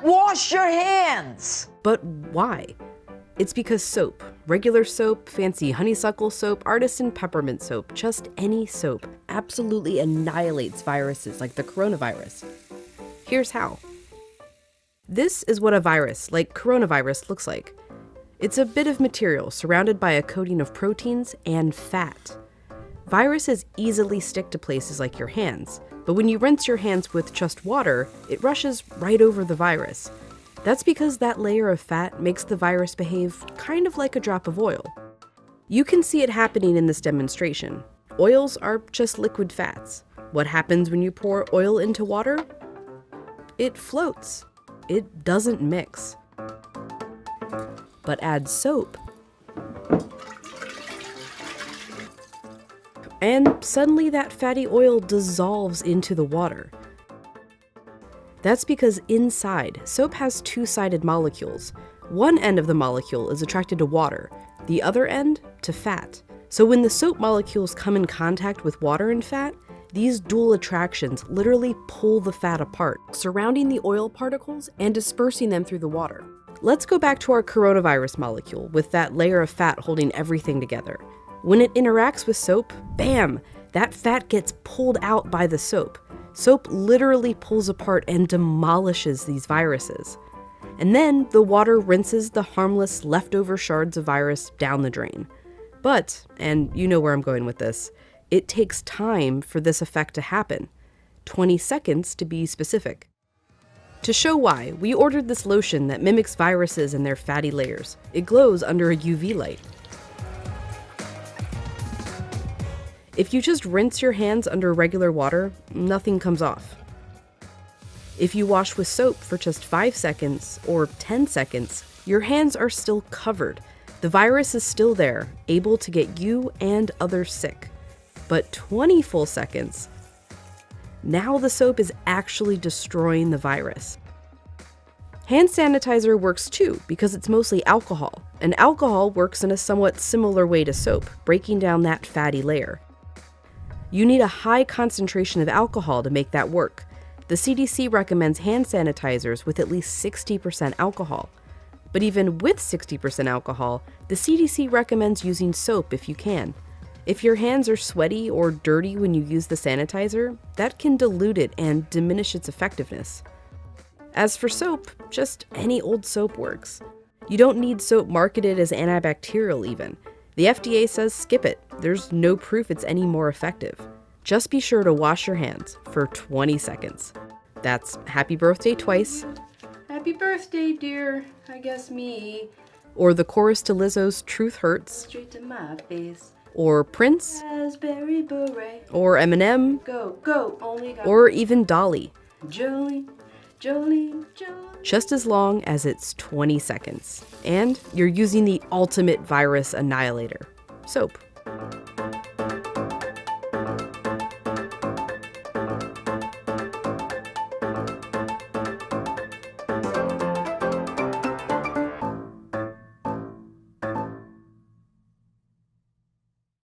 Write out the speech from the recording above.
Wash your hands! But why? It's because soap, regular soap, fancy honeysuckle soap, artisan peppermint soap, just any soap, absolutely annihilates viruses like the coronavirus. Here's how. This is what a virus, like coronavirus, looks like. It's a bit of material surrounded by a coating of proteins and fat. Viruses easily stick to places like your hands, but when you rinse your hands with just water, it rushes right over the virus. That's because that layer of fat makes the virus behave kind of like a drop of oil. You can see it happening in this demonstration. Oils are just liquid fats. What happens when you pour oil into water? It floats. It doesn't mix. But add soap, and suddenly that fatty oil dissolves into the water. That's because inside, soap has two-sided molecules. One end of the molecule is attracted to water, the other end to fat. So when the soap molecules come in contact with water and fat, these dual attractions literally pull the fat apart, surrounding the oil particles and dispersing them through the water. Let's go back to our coronavirus molecule with that layer of fat holding everything together. When it interacts with soap, bam, that fat gets pulled out by the soap. Soap literally pulls apart and demolishes these viruses. And then the water rinses the harmless leftover shards of virus down the drain. But, and you know where I'm going with this, it takes time for this effect to happen. 20 seconds to be specific. To show why, we ordered this lotion that mimics viruses and their fatty layers. It glows under a UV light. If you just rinse your hands under regular water, nothing comes off. If you wash with soap for just 5 seconds or 10 seconds, your hands are still covered. The virus is still there, able to get you and others sick. But 20 full seconds, now the soap is actually destroying the virus. Hand sanitizer works too because it's mostly alcohol, and alcohol works in a somewhat similar way to soap, breaking down that fatty layer. You need a high concentration of alcohol to make that work. The CDC recommends hand sanitizers with at least 60% alcohol. But even with 60% alcohol, the CDC recommends using soap if you can. If your hands are sweaty or dirty when you use the sanitizer, that can dilute it and diminish its effectiveness. As for soap, just any old soap works. You don't need soap marketed as antibacterial even. The FDA says skip it. There's no proof it's any more effective. Just be sure to wash your hands for 20 seconds. That's happy birthday twice. Happy birthday, dear. I guess me. Or the chorus to Lizzo's Truth Hurts. Straight to my face. Or Prince. Raspberry beret. Or Eminem. Go, go, only got. Or even Dolly. Jolene, Jolene, Jolene. Just as long as it's 20 seconds. And you're using the ultimate virus annihilator, soap.